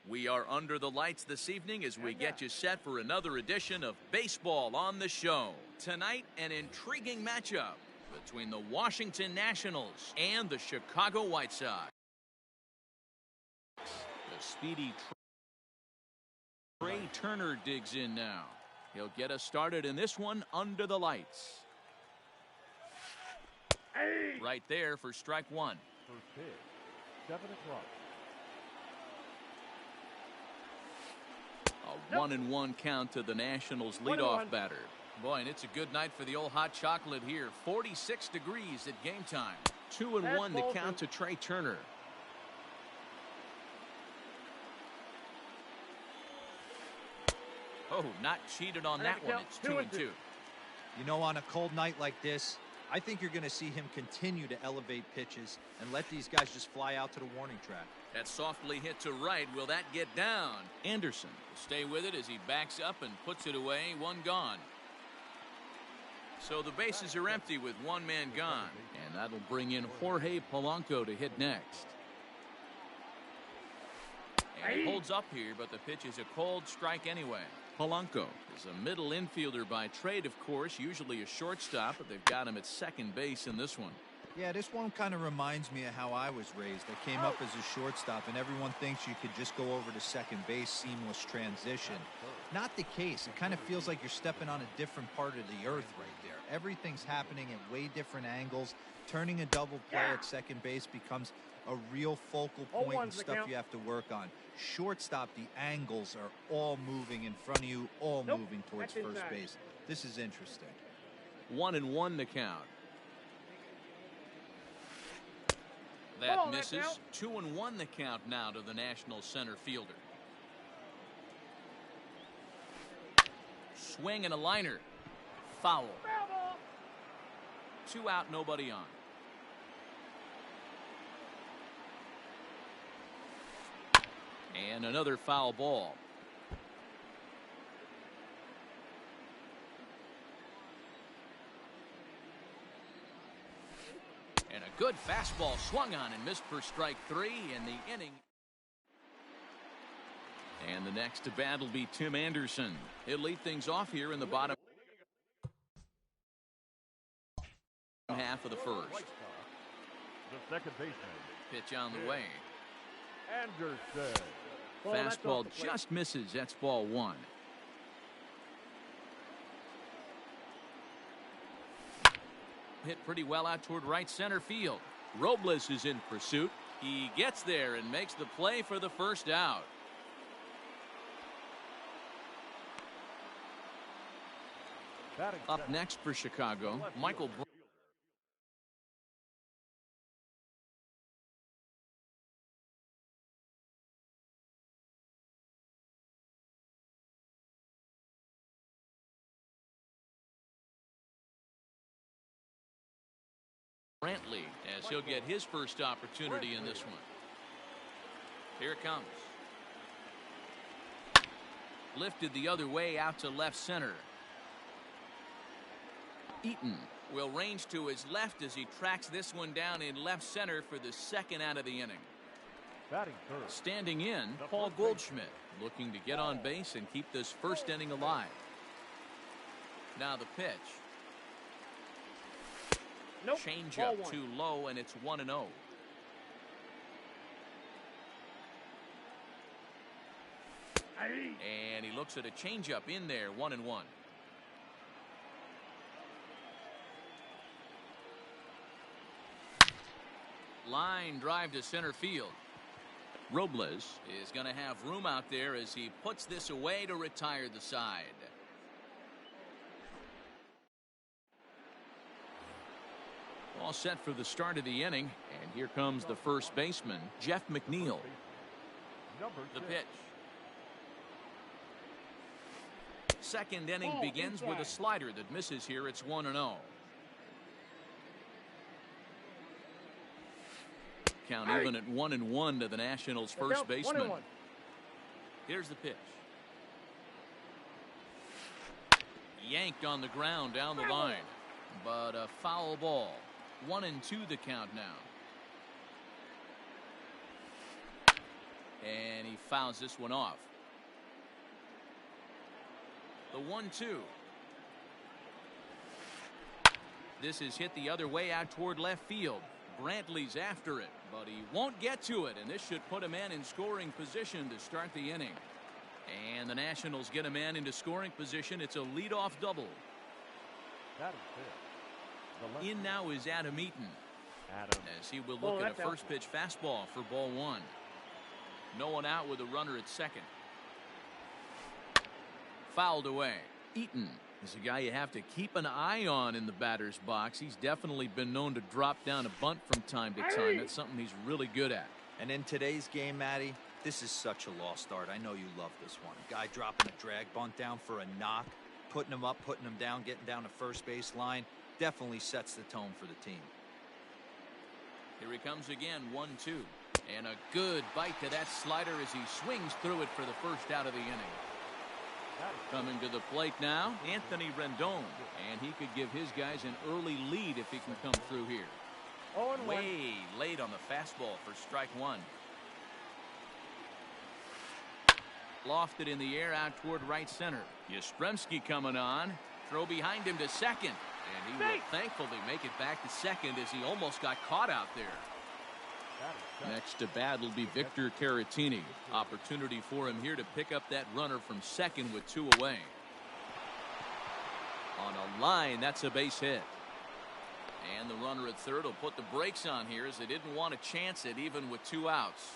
We are under the lights this evening as we get you set for another edition of Baseball on the Show. Tonight, an intriguing matchup between the Washington Nationals and the Chicago White Sox. The speedy Trea Turner digs in now. He'll get us started in this one under the lights. Right there for strike one. First pitch, 7 o'clock. A 1-1 count to the Nationals leadoff batter. Boy, and it's a good night for the old hot chocolate here. 46 degrees at game time. 2-1 the count to Trea Turner. Oh, not cheated on that one. It's 2-2. You know, on a cold night like this, I think you're going to see him continue to elevate pitches and let these guys just fly out to the warning track. That softly hit to right. Will that get down? Anderson will stay with it as he backs up and puts it away. One gone. So the bases are empty with one man gone. And that'll bring in Jorge Polanco to hit next. And he holds up here, but the pitch is a cold strike anyway. Polanco is a middle infielder by trade, of course, usually a shortstop, but they've got him at second base in this one. Yeah, this one kind of reminds me of how I was raised. I came up as a shortstop, and everyone thinks you could just go over to second base, seamless transition. Not the case. It kind of feels like you're stepping on a different part of the earth right there. Everything's happening at way different angles. Turning a double play at second base becomes a real focal point and stuff you have to work on. Shortstop, the angles are all moving in front of you, all moving towards first base. This is interesting. 1-1 the count. That misses. 2-1 the count now to the National center fielder. Swing and a liner. Foul. 2 out, nobody on. And another foul ball. And a good fastball swung on and missed for strike 3 in the inning. And the next to bat will be Tim Anderson. He'll lead things off here in the bottom half of the first. The second baseman. Pitch on the way. Anderson. Fastball just misses. That's ball 1. Hit pretty well out toward right center field. Robles is in pursuit. He gets there and makes the play for the first out. Up next for Chicago, Michael Brantley, as he'll get his first opportunity in this one. Here it comes. Lifted the other way out to left center. Eaton will range to his left as he tracks this one down in left center for the second out of the inning. Standing in, Paul Goldschmidt, looking to get on base and keep this first inning alive. Now the pitch. Change up too low, and it's 1-0. And he looks at a changeup in there, 1-1. Line drive to center field. Robles is going to have room out there as he puts this away to retire the side. All set for the start of the inning, and here comes the first baseman, Jeff McNeil. The pitch. Second inning begins with a slider that misses here. It's 1-0. Count even at 1-1 to the Nationals' first baseman. Here's the pitch. Yanked on the ground down the line, but a foul ball. 1-2 the count now. And he fouls this one off. The 1-2. This is hit the other way out toward left field. Brantley's after it, but he won't get to it, and this should put a man in scoring position to start the inning. And the Nationals get a man into scoring position. It's a leadoff double. In now is Adam Eaton, as he will look at a first pitch fastball for ball one. No one out with a runner at second. Fouled away. Eaton is a guy you have to keep an eye on in the batter's box. He's definitely been known to drop down a bunt from time to time. That's something he's really good at. And in today's game, Matty, this is such a lost art. I know you love this one. Guy dropping a drag bunt down for a knock, putting him up, putting him down, getting down to first base line. Definitely sets the tone for the team. Here he comes again, 1-2. And a good bite to that slider as he swings through it for the first out of the inning. Coming to the plate now, Anthony Rendon. And he could give his guys an early lead if he can come through here. Way late on the fastball for strike one. Lofted in the air out toward right center. Yastrzemski coming on. Throw behind him to second. And he will thankfully make it back to second as he almost got caught out there. Next to bat will be Victor Caratini. Opportunity for him here to pick up that runner from second with two away. On a line, that's a base hit. And the runner at third will put the brakes on here as they didn't want to chance it even with two outs.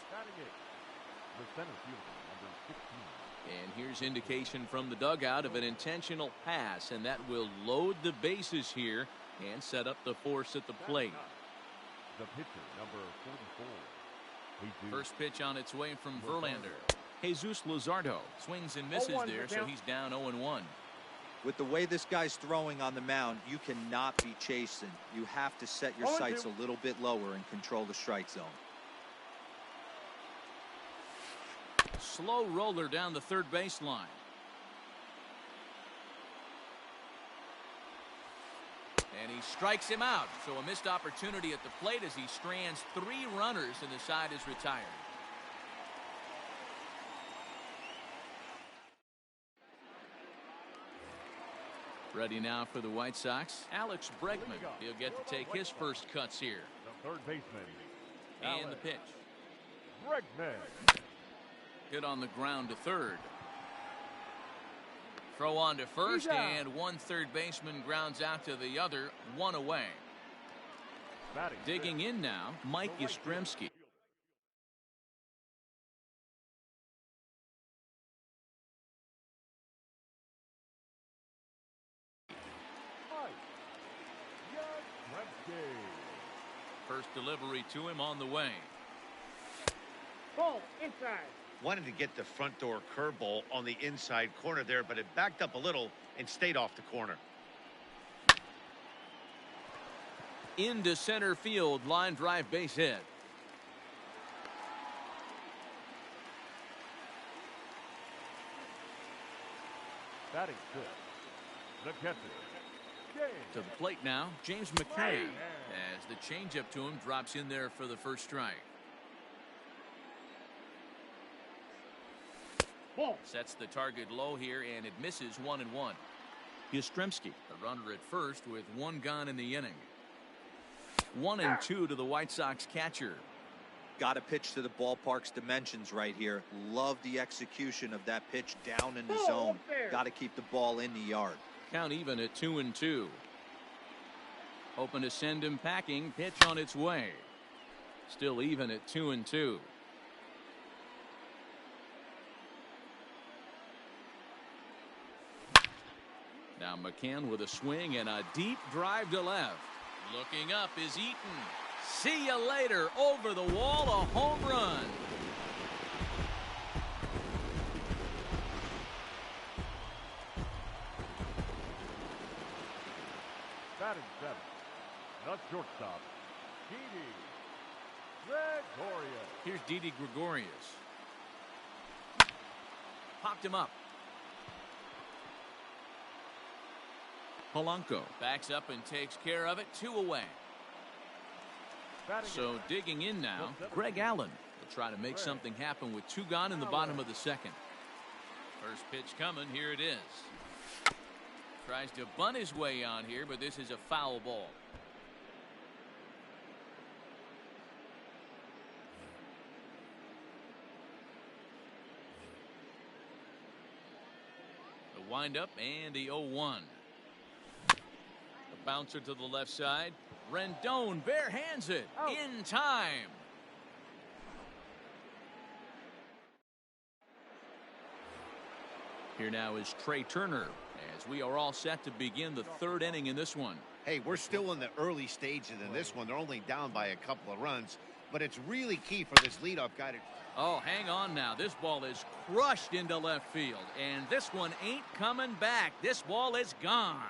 And here's indication from the dugout of an intentional pass, and that will load the bases here and set up the force at the plate. The pitcher, number 44. First pitch on its way from Verlander. Jesus Luzardo swings and misses there, so he's down 0-1. With the way this guy's throwing on the mound, you cannot be chasing. You have to set your sights a little bit lower and control the strike zone. Slow roller down the third baseline. And he strikes him out. So a missed opportunity at the plate as he strands three runners and the side is retired. Ready now for the White Sox. Alex Bregman. He'll get to take his first cuts here. The third baseman. And the pitch. Bregman. Hit on the ground to third. Throw on to first, and one third baseman grounds out to the other, one away. Digging in now, Mike Yastrzemski. First delivery to him on the way. Ball inside. Wanted to get the front door curveball on the inside corner there, but it backed up a little and stayed off the corner. Into center field, line drive base hit. Batting fifth. The catcher. To the plate now, James McCann, as the changeup to him drops in there for the first strike. Sets the target low here, and it misses 1-1. Yastrzemski, the runner at first with one gone in the inning. 1-2 to the White Sox catcher. Got to pitch to the ballpark's dimensions right here. Love the execution of that pitch down in the zone. Got to keep the ball in the yard. Count even at 2-2. Hoping to send him packing. Pitch on its way. Still even at 2-2. Now McCann with a swing and a deep drive to left. Looking up is Eaton. See you later. Over the wall, a home run. Batting seventh. The shortstop. Didi Gregorius. Here's Didi Gregorius. Popped him up. Polanco backs up and takes care of it. 2 away. So digging in now, Greg Allen, try to make something happen with 2 gone in the bottom of the second. First pitch coming. Here it is. Tries to bunt his way on here, but this is a foul ball. The windup and the 0-1. The bouncer to the left side. Rendon barehands it in time. Here now is Trey Turner as we are all set to begin the 3rd inning in this one. Hey, we're still in the early stages in this one. They're only down by a couple of runs, but it's really key for this leadoff guy to... Oh, hang on now. This ball is crushed into left field, and this one ain't coming back. This ball is gone.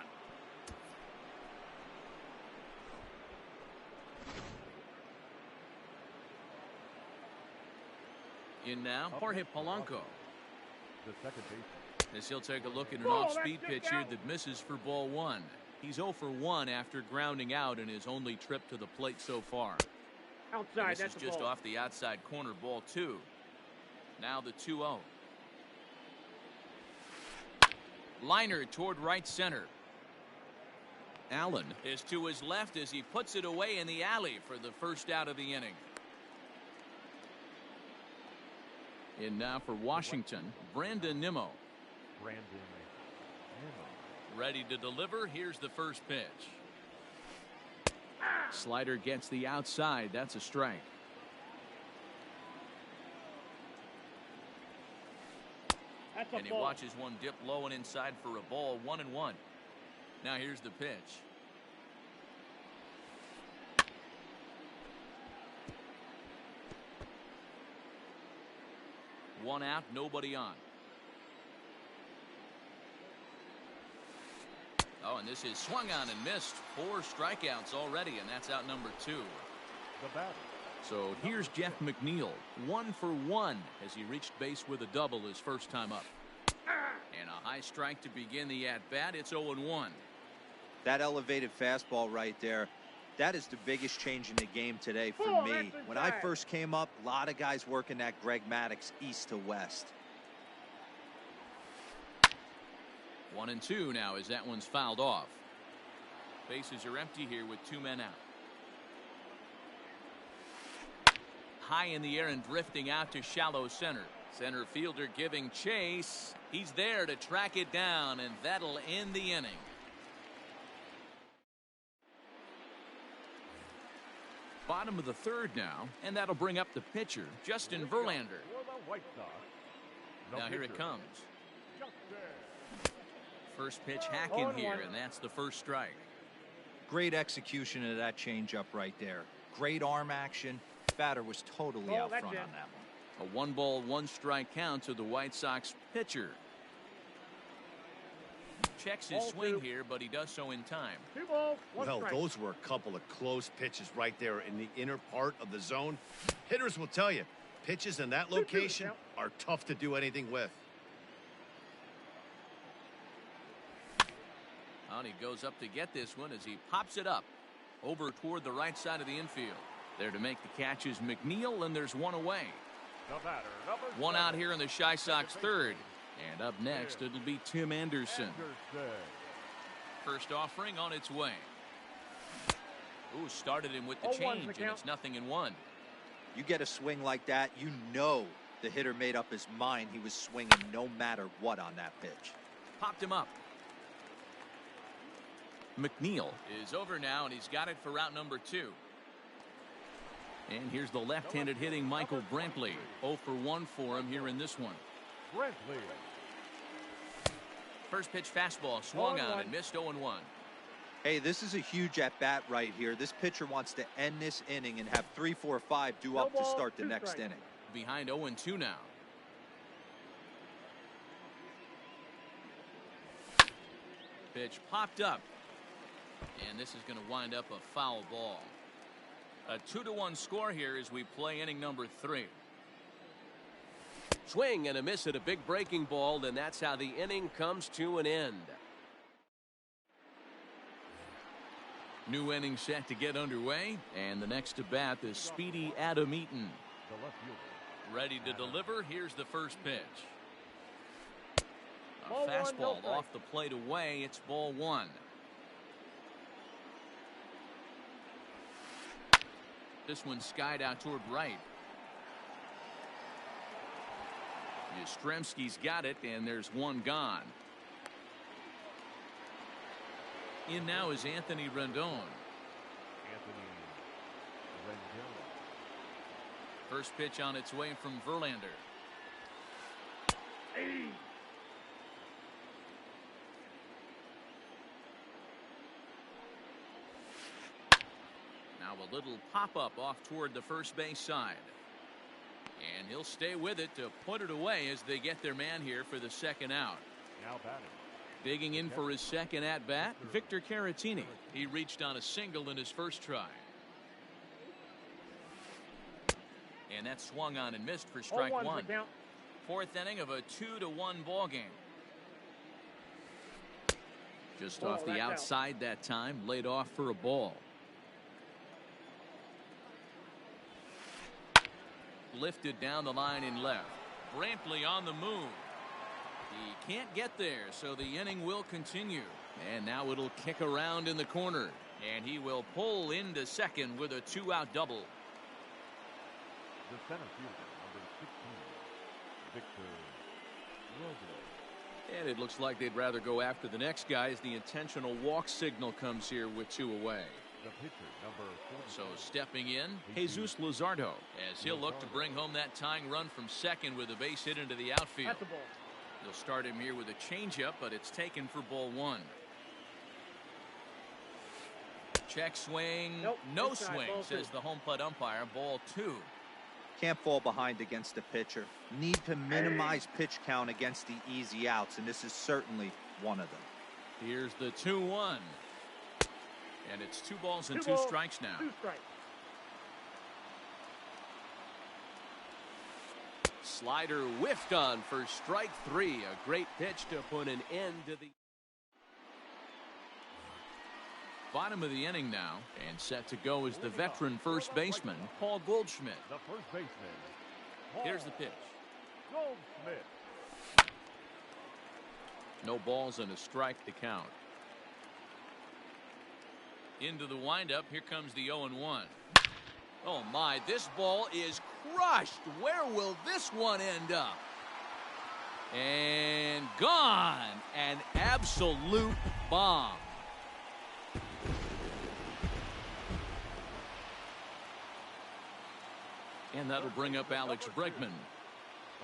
In now, Jorge Polanco. The second baseman. As he'll take a look at an off-speed pitch here that misses for ball 1. He's 0 for 1 after grounding out in his only trip to the plate so far. Outside, this is just off the outside corner, ball 2. Now the 2-0. Liner toward right center. Allen is to his left as he puts it away in the alley for the first out of the inning. In now for Washington, Brandon Nimmo. Ready to deliver. Here's the first pitch. Slider gets the outside. That's a strike. And he watches one dip low and inside for a ball. 1-1. Now here's the pitch. One out, nobody on. Oh, and this is swung on and missed. 4 strikeouts already, and that's out number 2. So here's Jeff McNeil, 1 for 1 as he reached base with a double his first time up. And a high strike to begin the at-bat. It's 0-1. That elevated fastball right there, that is the biggest change in the game today for me. When I first came up, a lot of guys working that Greg Maddux east to west. 1-2 now as that one's fouled off. Bases are empty here with 2 men out. High in the air and drifting out to shallow center. Center fielder giving chase. He's there to track it down, and that'll end the inning. Bottom of the 3rd now, and that'll bring up the pitcher, Justin Verlander. Now here it comes. First pitch hack in here, and that's the first strike. Great execution of that changeup right there. Great arm action. Batter was totally out front on that one. A 1-ball, 1-strike count to the White Sox pitcher. Checks his swing here, but he does so in time. 2 balls, 1 Well, strike. those were a couple of close pitches right there in the inner part of the zone. Hitters will tell you, pitches in that location are tough to do anything with. And he goes up to get this one as he pops it up over toward the right side of the infield. There to make the catch is McNeil, and there's 1 away. 1 out here in the Chi Sox 3rd. And up next, it'll be Tim Anderson. First offering on its way. Ooh, started him with the change, and it's 0-1. You get a swing like that, you know the hitter made up his mind he was swinging no matter what on that pitch. Popped him up. McNeil is over now, and he's got it for route number 2. And here's the left-handed hitting Michael Brantley. 0 for 1 for him here in this one. First pitch fastball swung on and missed. 0-1. Hey, this is a huge at-bat right here. This pitcher wants to end this inning and have 3, 4, 5 due up to start the next inning. Behind 0-2 now. Pitch popped up. And this is going to wind up a foul ball. A 2-1 score here as we play inning number 3. Swing and a miss at a big breaking ball, and that's how the inning comes to an end. New inning set to get underway, and the next to bat is speedy Adam Eaton. The left fielder. Ready to deliver. Here's the first pitch. A Ball one, no fastball strike. off the plate away. It's ball one. This one skied out toward right. Yastrzemski's got it, and there's one gone. In now is Anthony Rendon. Anthony Rendon. First pitch on its way from Verlander. Now a little pop-up off toward the first base side. And he'll stay with it to put it away as they get their man here for the second out. Now batting. Digging in for his second at-bat, Victor Caratini. He reached on a single in his first try. And that swung on and missed for strike 0-1 one. the count. Fourth inning of a 2-1 ball game. Just off the that's out. outside that time, laid off for a ball. Lifted down the line in left. Brantley on the move. He can't get there, so the inning will continue. And now it'll kick around in the corner. And he will pull into second with a 2-out double. The center fielder, number 16, Victor Robles. And it looks like they'd rather go after the next guy as the intentional walk signal comes here with 2 away. The pitcher, number 44. So stepping in, Jesus Luzardo, as he'll look to bring home that tying run from second with a base hit into the outfield. That's the ball. They'll start him here with a changeup, but it's taken for ball one. Check swing. Nope, No inside, swing, ball says two. the home plate umpire. Ball two. Can't fall behind against a pitcher. Need to minimize pitch count against the easy outs, and this is certainly one of them. Here's the 2-1. And it's 2 balls and 2 balls, strikes now. 2 strikes. Slider whiffed on for strike 3. A great pitch to put an end to the Bottom of the inning now, and set to go is the veteran first baseman, Paul Goldschmidt. The first baseman. Paul Here's the pitch. Goldschmidt. No balls and a strike to count. Into the windup. Here comes the 0-1. Oh my, this ball is crushed. Where will this one end up? And gone. An absolute bomb. And that'll bring up Alex Bregman.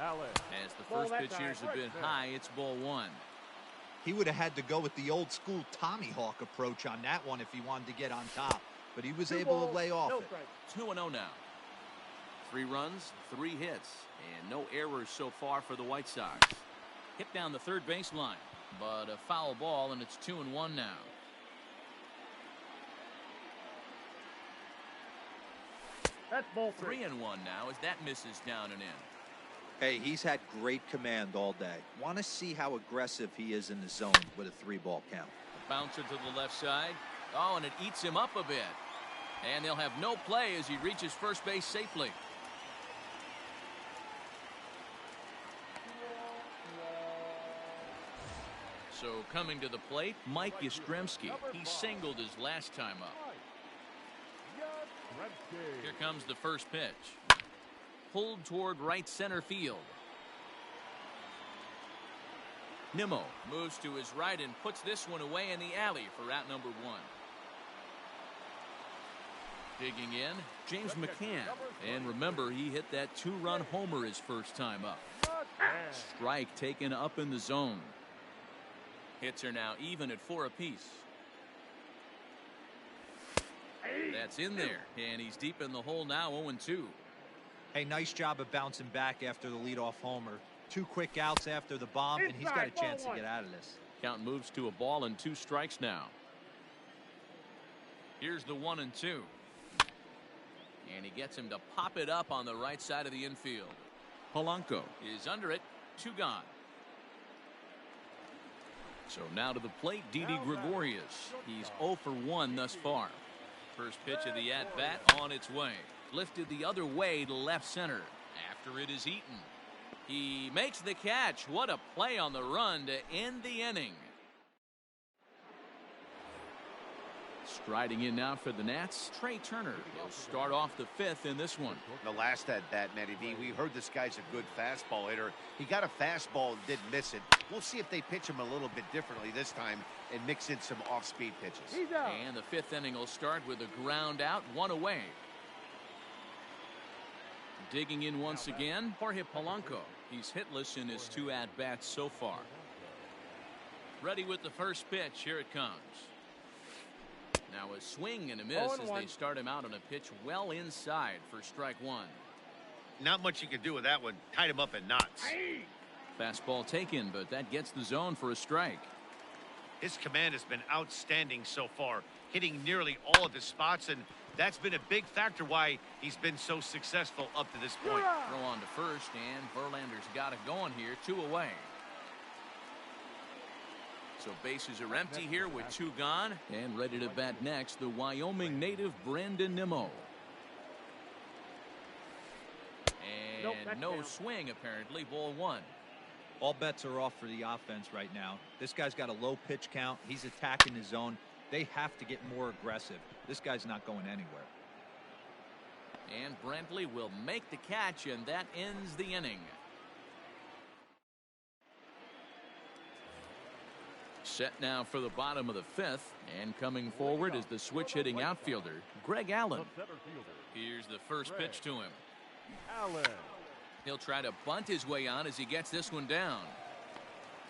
Alex. As the Ball first that pitch time, here's a right bit there. high, it's ball one. He would have had to go with the old school Tommy Hawk approach on that one if he wanted to get on top, but he was 2 able balls, to lay off no it. strikes. 2-0 now. 3 runs, 3 hits, and no errors so far for the White Sox. Hit down the third baseline, but a foul ball, and it's 2-1 now. That's ball 3. 3-1 now as that misses down and in. Hey, he's had great command all day. Want to see how aggressive he is in the zone with a 3-ball count. Bouncer to the left side. Oh, and it eats him up a bit. And they'll have no play as he reaches first base safely. So coming to the plate, Mike Yastrzemski. He singled his last time up. Yastrzemski. Here comes the first pitch. Pulled toward right center field. Nimmo moves to his right and puts this one away in the alley for out number 1. Digging in, James McCann. And remember, he hit that 2-run homer his first time up. Strike taken up in the zone. Hits are now even at 4 apiece. That's in there, and he's deep in the hole now, 0-2. Hey, nice job of bouncing back after the leadoff homer. 2 quick outs after the bomb, and he's got a chance to get out of this. Count moves to a ball and 2 strikes now. Here's the 1-2. And he gets him to pop it up on the right side of the infield. Polanco is under it. 2 gone. So now to the plate, Didi Gregorius. He's 0 for 1 thus far. First pitch of the at-bat on its way. Lifted the other way to left center. After it is Eaton. He makes the catch. What a play on the run to end the inning. Striding in now for the Nats, Trey Turner. He'll start off the fifth in this one. The last at bat, Matty V, we heard this guy's a good fastball hitter. He got a fastball and didn't miss it. We'll see if they pitch him a little bit differently this time and mix in some off-speed pitches. He's out. And the fifth inning will start with a ground out, one away. Digging in once again, Jorge Polanco. He's hitless in his 2 at-bats so far. Ready with the first pitch. Here it comes. Now a swing and a miss as they start him out on a pitch well inside for strike one. Not much you can do with that one. Tied him up in knots. Fastball taken, but that gets the zone for a strike. His command has been outstanding so far, hitting nearly all of his spots, and that's been a big factor why he's been so successful up to this point. Throw on to first, and Verlander's got it going here, 2 away. So bases are empty here with 2 gone, and ready to bat next, the Wyoming native Brandon Nimmo. And no swing apparently, ball 1. All bets are off for the offense right now. This guy's got a low pitch count. He's attacking his zone. They have to get more aggressive. This guy's not going anywhere. And Brantley will make the catch, and that ends the inning. Set now for the bottom of the fifth, and coming forward is the switch-hitting outfielder, Greg Allen. Here's the first pitch to him. Allen. He'll try to bunt his way on as he gets this one down.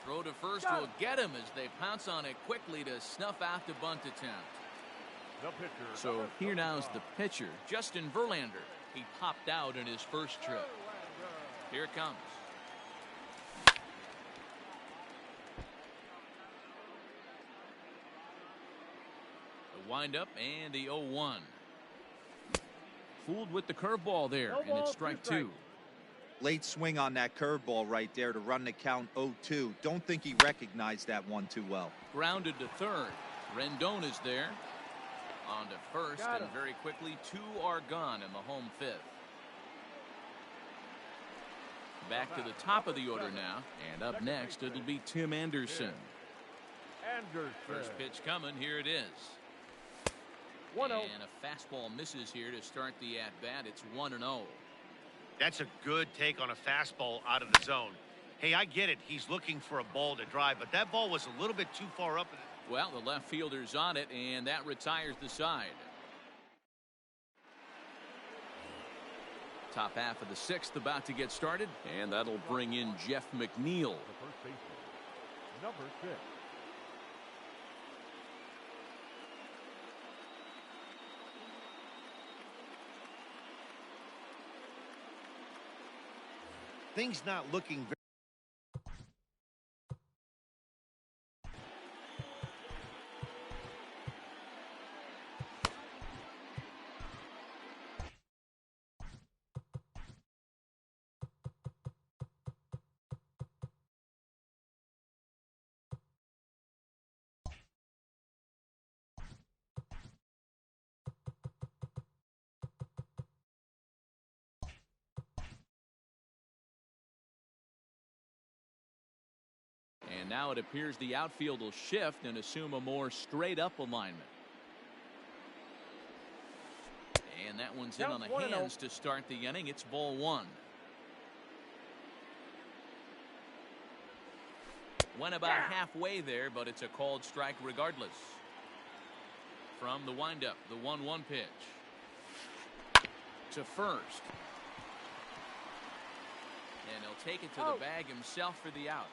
Throw to first will get him as they pounce on it quickly to snuff out the bunt attempt. So here now's the pitcher, Justin Verlander. He popped out in his first trip. Here it comes. The windup and the 0-1. Fooled with the curveball there, and it's strike 2. Late swing on that curveball right there to run the count 0-2. Don't think he recognized that one too well. Grounded to third. Rendon is there. On to first, and very quickly 2 are gone in the home fifth. Back to the top of the order now, and up next it'll be Tim Anderson. First pitch coming, here it is. 1-0. And a fastball misses here to start the at-bat. It's 1-0. That's a good take on a fastball out of the zone. Hey, I get it. He's looking for a ball to drive, but that ball was a little bit too far up. Well, the left fielder's on it, and that retires the side. Top half of the sixth about to get started, and that'll bring in Jeff McNeil. The first baseman, number 6. Things not looking very. And now it appears the outfield will shift and assume a more straight-up alignment. And that one's in on the hands to start the inning. It's ball 1. Went about halfway there, but it's a called strike regardless. From the windup, the 1-1 pitch. To first. And he'll take it to the bag himself for the out.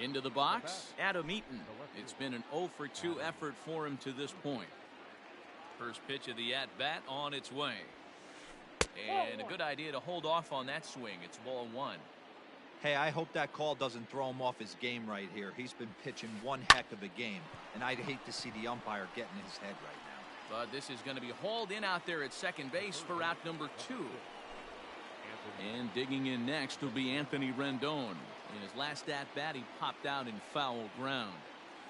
Into the box, Adam Eaton. It's been an 0-for-2 effort for him to this point. First pitch of the at-bat on its way. And a good idea to hold off on that swing. It's ball 1. Hey, I hope that call doesn't throw him off his game right here. He's been pitching one heck of a game, and I'd hate to see the umpire get in his head right now. But this is going to be hauled in out there at second base for out number 2. And digging in next will be Anthony Rendon. In his last at-bat, he popped out in foul ground.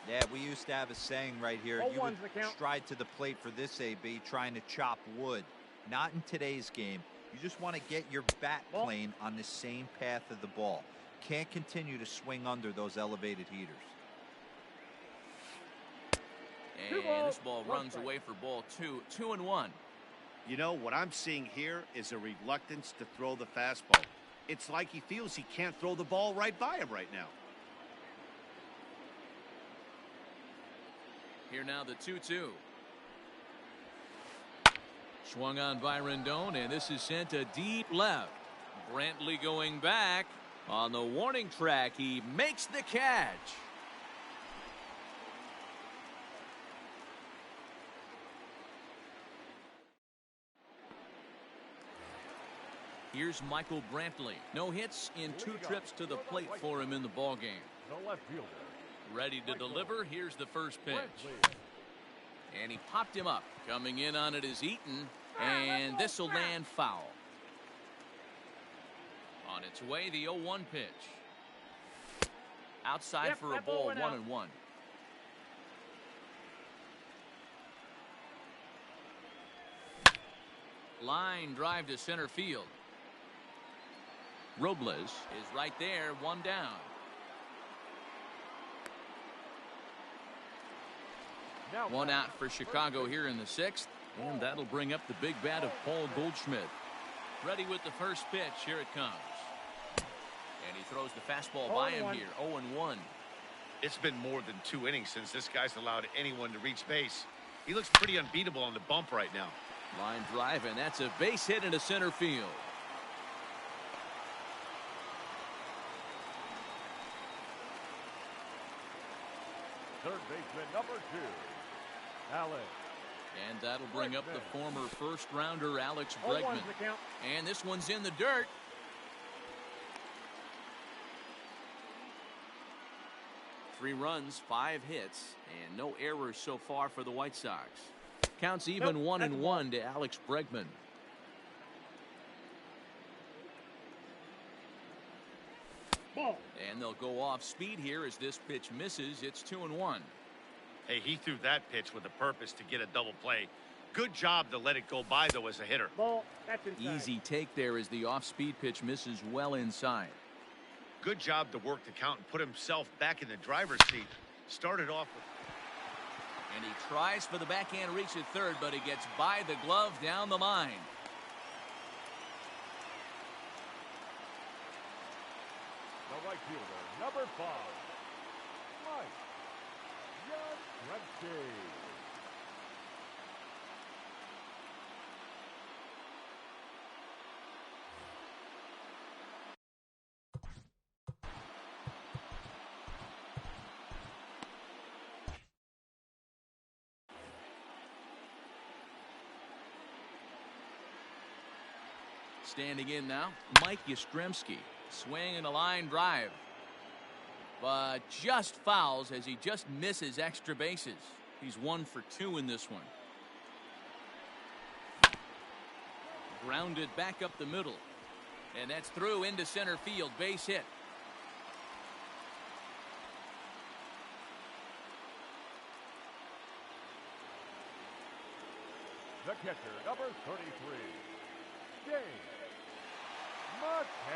Yeah, we used to have a saying right here. You would 0-1's the count. stride to the plate for this AB trying to chop wood. Not in today's game. You just want to get your bat plane on the same path of the ball. Can't continue to swing under those elevated heaters. And this ball runs away for ball 2. 2-1. You know, what I'm seeing here is a reluctance to throw the fastball. It's like he feels he can't throw the ball right by him right now. Here now the 2-2. Swung on by Rendon, and this is sent to deep left. Brantley going back. On the warning track, he makes the catch. Here's Michael Brantley. No hits in 2 trips to the plate for him in the ballgame. The left fielder. Ready to deliver. Here's the first pitch. And he popped him up. Coming in on it is Eaton. And this will land foul. On its way, the 0-1 pitch. Outside for a ball, 1-1. Line drive to center field. Robles is right there, 1 down. Now 1 out for Chicago here in the 6th. And that'll bring up the big bat of Paul Goldschmidt. Ready with the first pitch. Here it comes. And he throws the fastball by him here. 0-1. It's been more than 2 innings since this guy's allowed anyone to reach base. He looks pretty unbeatable on the bump right now. Line drive, and that's a base hit into center field. third baseman number 2, Alex. And that'll bring up the former first-rounder Alex Bregman. And this one's in the dirt. Three runs, 5 hits, and no errors so far for the White Sox. Counts even 1-1 to Alex Bregman. Ball. And they'll go off speed here as this pitch misses. It's 2-1. Hey, he threw that pitch with a purpose to get a double play. Good job to let it go by, though, as a hitter. Ball. That's inside. Easy take there as the off-speed pitch misses well inside. Good job to work the count and put himself back in the driver's seat. Started off with... And he tries for the backhand reach at third, but he gets by the glove down the line. The right fielder, number 5, Mike Yastrzemski. Standing in now, Mike Yastrzemski. Swing and a line drive. But just fouls as he just misses extra bases. He's 1 for 2 in this one. Grounded back up the middle. And that's through into center field. Base hit. The catcher, number 33, James McCann.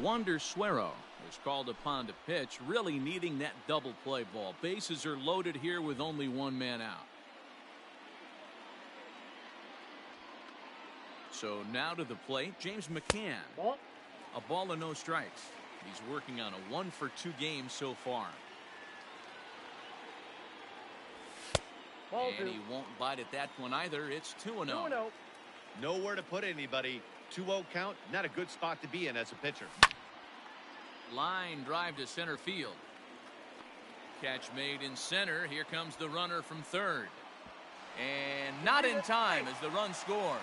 Wander Suero is called upon to pitch, really needing that double play ball. Bases are loaded here with only 1 man out. So now to the plate, James McCann. Ball. A ball and no strikes. He's working on a 1 for 2 game so far. Ball And 2. he won't bite at that one either. It's 2-0. 2-0. Nowhere to put anybody. 2-0 count, not a good spot to be in as a pitcher. Line drive to center field. Catch made in center. Here comes the runner from third. And not in time as the run scores.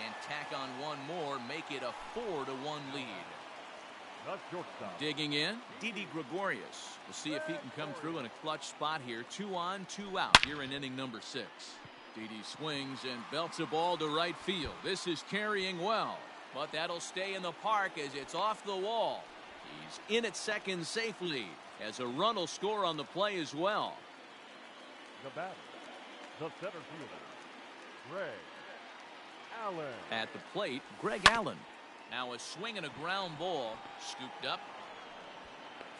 And tack on 1 more, make it a 4-1 lead. The shortstop. Digging in, Didi Gregorius. We'll see if he can come through in a clutch spot here. 2 on, 2 out here in inning number 6. Didi swings and belts a ball to right field. This is carrying well, but that'll stay in the park as it's off the wall. He's in at second safely as a run will score on the play as well. The batter, the center fielder, Greg Allen. At the plate, Greg Allen. Now a swing and a ground ball, scooped up.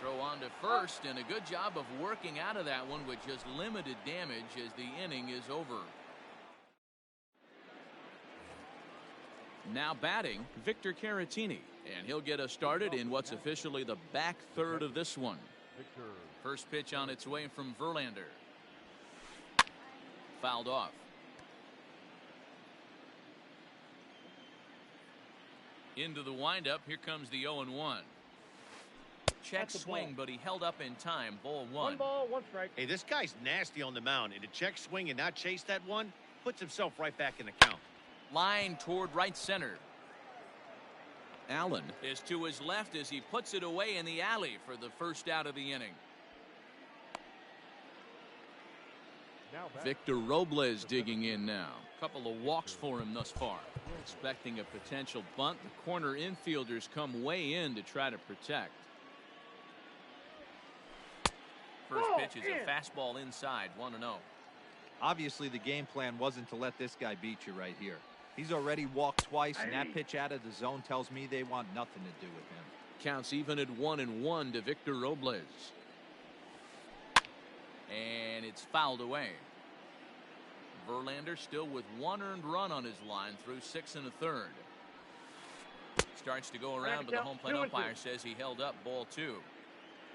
Throw on to first, and a good job of working out of that one with just limited damage as the inning is over. Now batting, Victor Caratini, and he'll get us started in what's officially the back third of this one. First pitch on its way from Verlander. Fouled off. Into the windup, here comes the 0-1. Check swing, but he held up in time. Ball one. 1 ball, 1 strike. Hey, this guy's nasty on the mound, and to check swing and not chase that one puts himself right back in the count. Line toward right center. Allen is to his left as he puts it away in the alley for the first out of the inning. Victor Robles digging in now. Couple of walks for him thus far. Expecting a potential bunt. The corner infielders come way in to try to protect. First pitch is a fastball inside, 1-0. Obviously, the game plan wasn't to let this guy beat you right here. He's already walked twice, and that pitch out of the zone tells me they want nothing to do with him. Counts even at 1-1 to Victor Robles. And it's fouled away. Verlander still with 1 earned run on his line through 6 1/3. Starts to go around, but the home plate umpire says he held up, ball 2.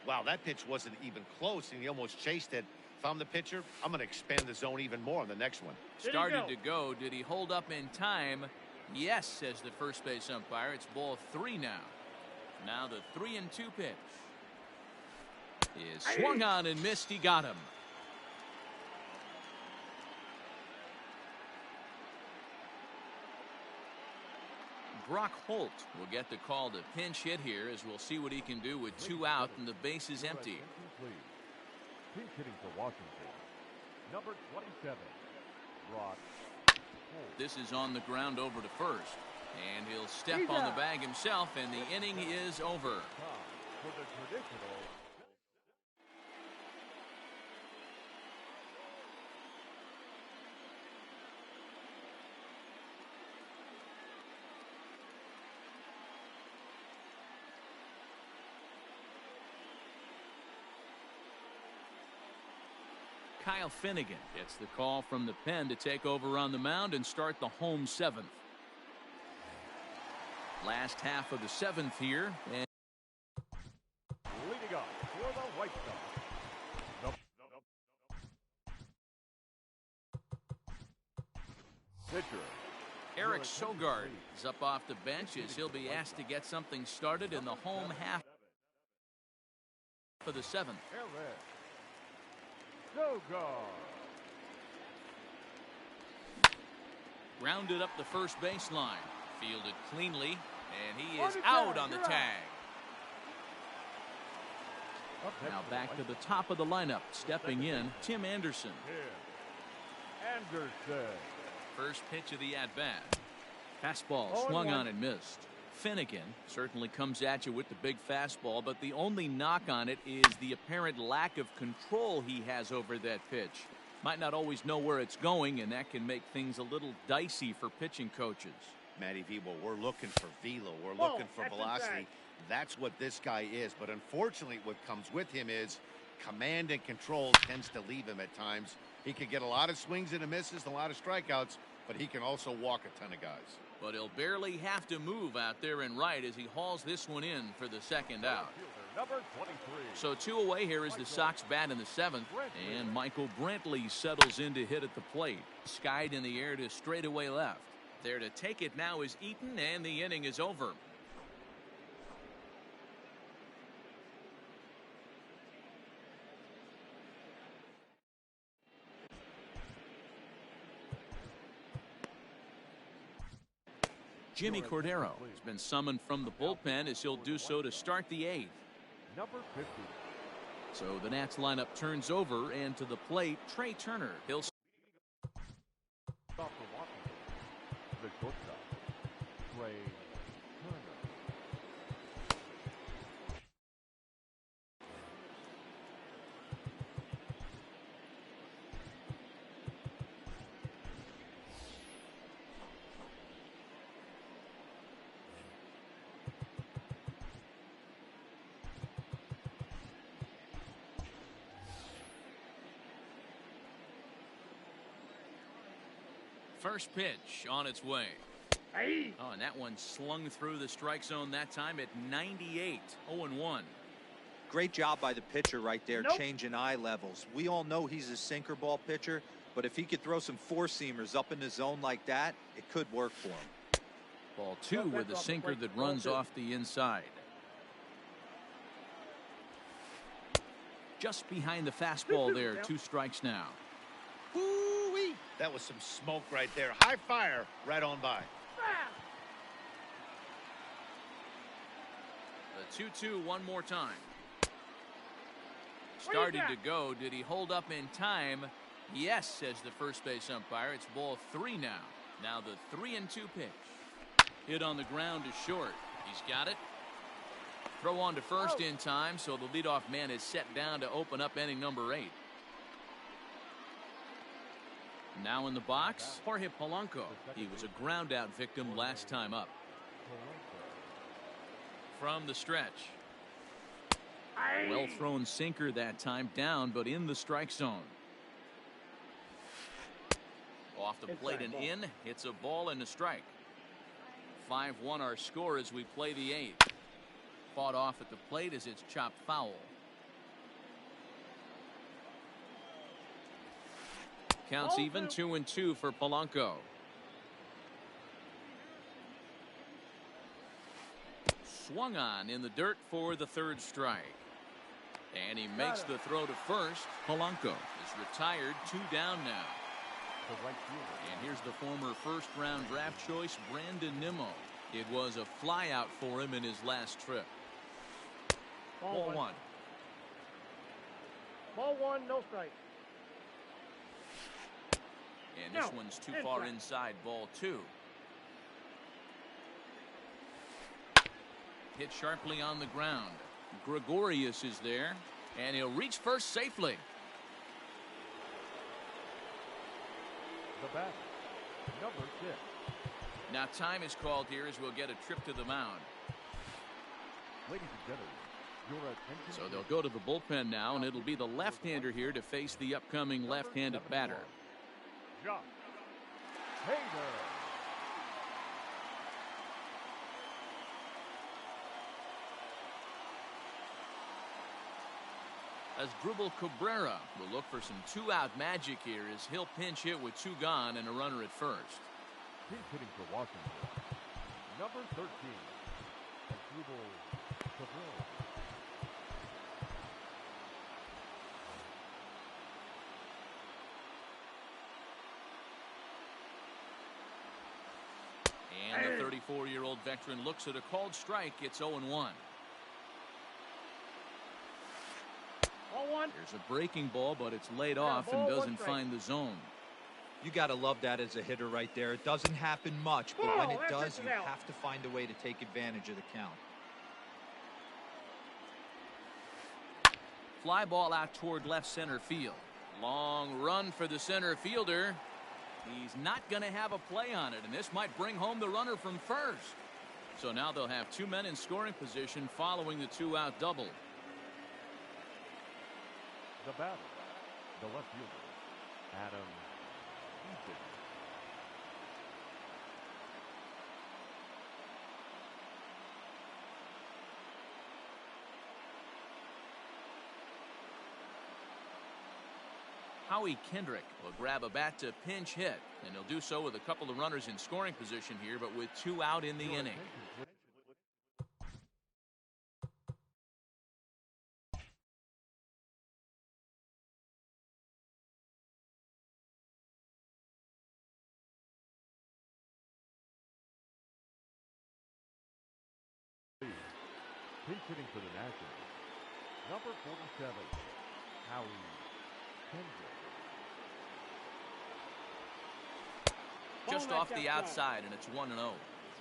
Wow, that pitch wasn't even close, and he almost chased it. If I'm the pitcher, I'm going to expand the zone even more on the next one. Started to go. Did he hold up in time? Yes, says the first base umpire. It's ball 3 now. Now the 3-2 pitch is swung on and missed. He got him. Brock Holt will get the call to pinch hit here, as we'll see what he can do with 2 out and the base is empty. Pinch hitting for Washington, number 27, Brock Holt. This is on the ground over to first, and he'll step on the bag himself, and the inning is over. For the traditional Kyle Finnegan gets the call from the pen to take over on the mound and start the home 7th. Last half of the 7th here. And leading up for the White Sox, pitcher Eric Sogard is up off the bench as he'll be asked to get something started in the home half for the 7th. Eric Sogard. Grounded up the first baseline. Fielded cleanly, and he is out on the tag. Now back to the top of the lineup. Stepping in, Tim Anderson. Anderson. First pitch of the at-bat. Fastball swung on and missed. Finnegan certainly comes at you with the big fastball, but the only knock on it is the apparent lack of control he has over that pitch. Might not always know where it's going, and that can make things a little dicey for pitching coaches. Matty V, well, we're looking for velo. We're looking for velocity. That's what this guy is. But unfortunately, what comes with him is command and control tends to leave him at times. He can get a lot of swings and misses, a lot of strikeouts, but he can also walk a ton of guys. But he'll barely have to move out there and right as he hauls this one in for the second out. Number 23. So 2 away here as the Sox bat in the 7th, and Michael Brantley settles in to hit at the plate. Skied in the air to straightaway left. There to take it now is Eaton, and the inning is over. Jimmy Cordero has been summoned from the bullpen as he'll do so to start the 8th. Number 50. So the Nats lineup turns over, and to the plate, Trey Turner. He'll Shortstop, Trey Turner. First pitch on its way. Hey. Oh, and that one slung through the strike zone that time at 98. 0-1. Great job by the pitcher right there, Nope. changing eye levels. We all know he's a sinker ball pitcher, but if he could throw some four-seamers up in the zone like that, it could work for him. Ball 2 Well, with that's a off the sinker plate. that Ball runs 2. off the inside. Just behind the fastball there. Yep. 2 strikes now. Woo-wee. That was some smoke right there. High fire right on by. Ah. The 2-2 one more time. What do you Started got? to go. Did he hold up in time? Yes, says the first base umpire. It's ball 3 now. Now the 3-2 pitch. Hit on the ground to short. He's got it. Throw on to first in time, so the leadoff man is set down to open up inning number 8. Now in the box, Jorge Polanco. He was a ground out victim last time up. From the stretch. Hey. Well thrown sinker that time, down but in the strike zone. Off the plate and in. It's a ball and a strike. 5-1 our score as we play the 8th. Fought off at the plate as it's chopped foul. Counts Ball even, 2. 2-2 for Polanco. Swung on in the dirt for the 3rd strike. And he makes the throw to first. Polanco is retired, 2 down now. The right fielder. And here's the former first-round draft choice, Brandon Nimmo. It was a flyout for him in his last trip. Ball 1. Ball 1, no strike. And this No, one's too and far strike. inside. Ball 2. Hit sharply on the ground. Gregorius is there, and he'll reach first safely. The batter, number 6. Now time is called here as we'll get a trip to the mound. Ladies and gentlemen, your attention. So they'll go to the bullpen now, and it'll be the left-hander here to face the upcoming left-handed batter. Josh Hader. As Dribble Cabrera will look for some 2-out magic here as he'll pinch hit with 2 gone and a runner at first. Pinch hitting for Washington, number 13. Dribble Cabrera. And the 34-year-old veteran looks at a called strike. It's 0-1. Ball 1. There's a breaking ball, but it's laid Yeah, off and ball, 1 doesn't strike. find the zone. You got to love that as a hitter right there. It doesn't happen much, but when Ball, it that does, takes it you out. have to find a way to take advantage of the count. Fly ball out toward left center field. Long run for the center fielder. He's not going to have a play on it, and this might bring home the runner from first. So now they'll have 2 men in scoring position following the 2-out double. The batter, the left fielder, Adam Eaton. Howie Kendrick will grab a bat to pinch hit, and he'll do so with a couple of runners in scoring position here, but with 2 out in the Your inning. attention, please. Pinch hitting for the Nationals, number 47, Howie Kendrick. Just off the outside, and it's 1-0.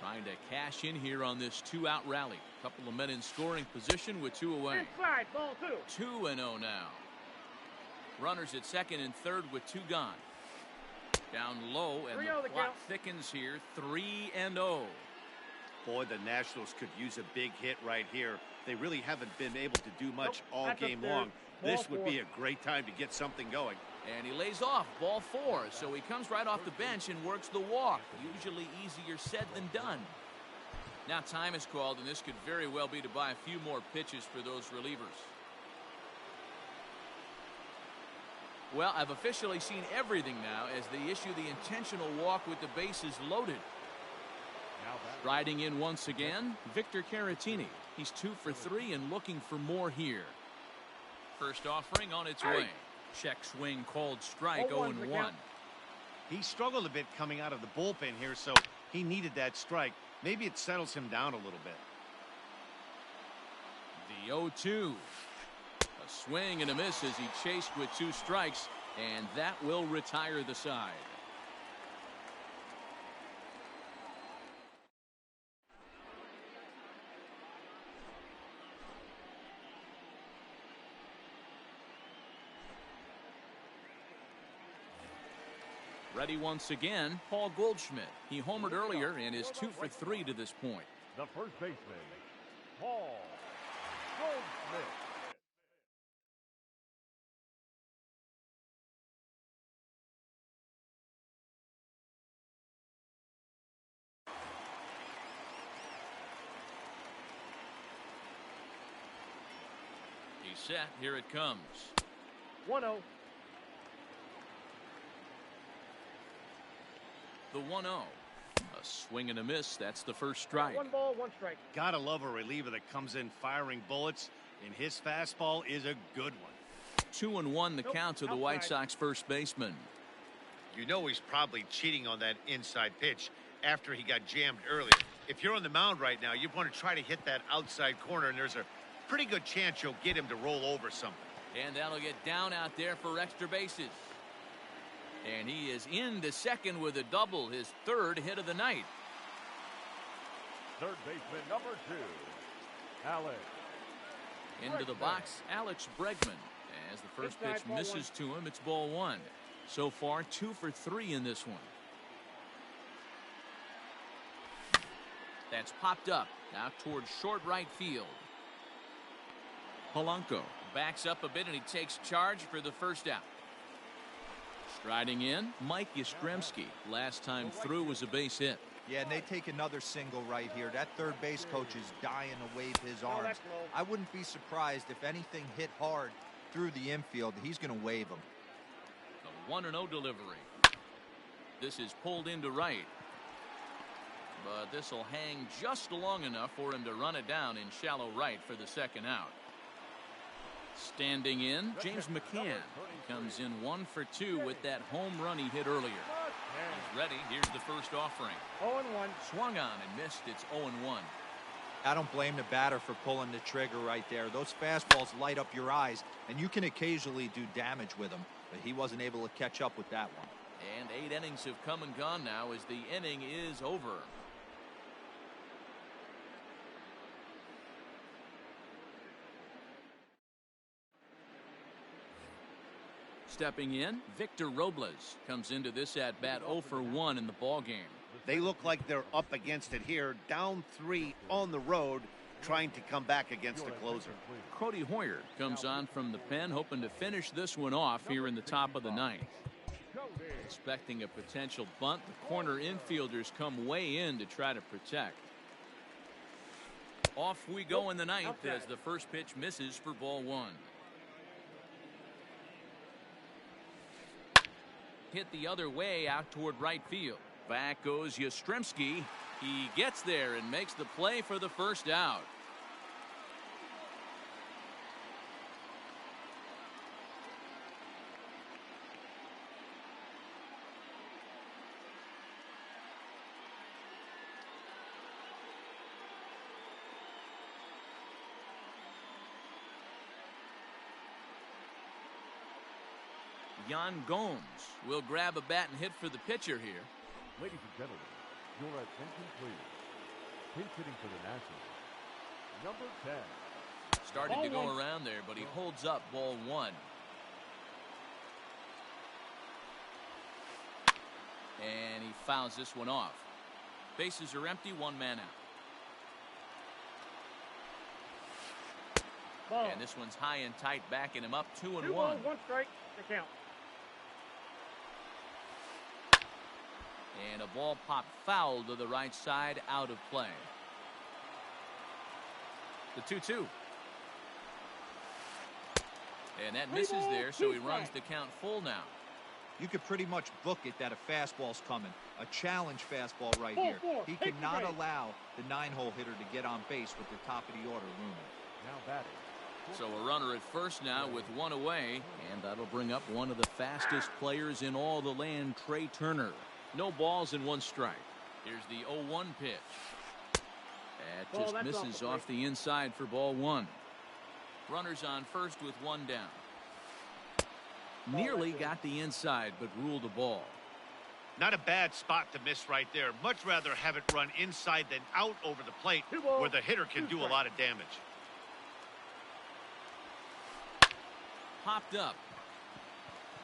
Trying to cash in here on this 2-out rally. Couple of men in scoring position with 2 away. Inside, ball 2. 2-0 now. Runners at second and third with 2 gone. Down low, and the clock thickens here. 3-0. Boy, the Nationals could use a big hit right here. They really haven't been able to do much all game long. This would be a great time to get something going. And he lays off, ball 4. So he comes right off the bench and works the walk. Usually easier said than done. Now time is called, and this could very well be to buy a few more pitches for those relievers. Well, I've officially seen everything now as they issue the intentional walk with the bases loaded. Riding in once again, Victor Caratini. He's 2 for 3 and looking for more here. First offering on its way. Check swing called strike, 0-1. He struggled a bit coming out of the bullpen here, so he needed that strike. Maybe it settles him down a little bit. The 0-2. A swing and a miss as he chased with 2 strikes, and that will retire the side. Ready once again, Paul Goldschmidt. He homered earlier and is 2 for 3 to this point. The first baseman, Paul Goldschmidt. He's set. Here it comes. 1-0. The 1-0. A swing and a miss. That's the first strike. 1 ball, 1 strike. Gotta love a reliever that comes in firing bullets, and his fastball is a good one. 2-1 the count to the White Sox first baseman. You know he's probably cheating on that inside pitch after he got jammed earlier. If you're on the mound right now, you want to try to hit that outside corner, and there's a pretty good chance you'll get him to roll over something. And that'll get down out there for extra bases. And he is into second with a double, his 3rd hit of the night. Third baseman, number 2, Alex. Into the box, Alex Bregman. As the first pitch misses to him, it's ball 1. So far, 2 for 3 in this one. That's popped up, out towards short right field. Polanco backs up a bit, and he takes charge for the first out. Striding in, Mike Yastrzemski. Last time through was a base hit. Yeah, and they take another single right here. That third base coach is dying to wave his arms. I wouldn't be surprised if anything hit hard through the infield. He's going to wave them. A 1-0 delivery. This is pulled into right. But this will hang just long enough for him to run it down in shallow right for the second out. Standing in, James McCann. He comes in 1 for 2 with that home run he hit earlier. He's ready. Here's the first offering. 0-1. Swung on and missed. It's 0-1. I don't blame the batter for pulling the trigger right there. Those fastballs light up your eyes, and you can occasionally do damage with them, but he wasn't able to catch up with that one. And 8 innings have come and gone now as the inning is over. Stepping in, Victor Robles comes into this at bat 0 for 1 in the ball game. They look like they're up against it here, down 3 on the road, trying to come back against the closer. Cody Hoyer comes on from the pen, hoping to finish this one off here in the top of the 9th. Expecting a potential bunt, the corner infielders come way in to try to protect. Off we go in the 9th as the first pitch misses for ball 1. Hit the other way out toward right field. Back goes Yastrzemski. He gets there and makes the play for the first out. Yan Gomes will grab a bat and hit for the pitcher here. Ladies and gentlemen, your attention please. Pinch hitting for the Nationals, number 10. Started Ball to go one. around there, but he holds up ball one. And he fouls this one off. Bases are empty, one man out. Ball. And this one's high and tight, backing him up 2-1. 2 balls, 1 strike to count. And a ball popped foul to the right side, out of play. The 2-2. And that misses there, so he runs the count full now. You could pretty much book it that a fastball's coming. A challenge fastball right Ball here. four. He Take the cannot base. allow the 9-hole hitter to get on base with the top of the order looming. Now batting. So a runner at first now with one away, and that'll bring up one of the fastest players in all the land, Trey Turner. No balls and 1 strike. Here's the 0-1 pitch. That Ball, just that's off misses the off plate. the inside for ball 1. Runners on first with 1 down. Nearly got the inside, but ruled a ball. Not a bad spot to miss right there. Much rather have it run inside than out over the plate 2 balls, where the hitter can 2 do a strikes. lot of damage. Popped up.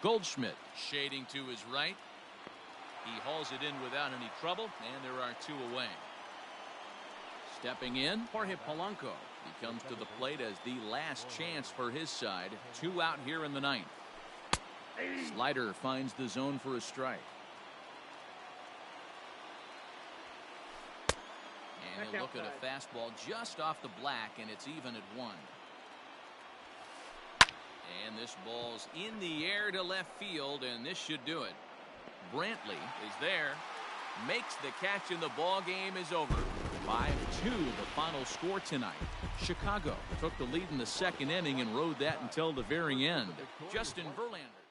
Goldschmidt shading to his right. He hauls it in without any trouble, and there are 2 away. Stepping in, Jorge Polanco. He comes to the plate as the last chance for his side. 2 out here in the 9th. Slider finds the zone for a strike. And he'll look at a fastball just off the black, and it's even at 1. And this ball's in the air to left field, and this should do it. Brantley is there, makes the catch, and the ball game is over. 5-2 the final score tonight. Chicago took the lead in the 2nd inning and rode that until the very end. Justin Verlander.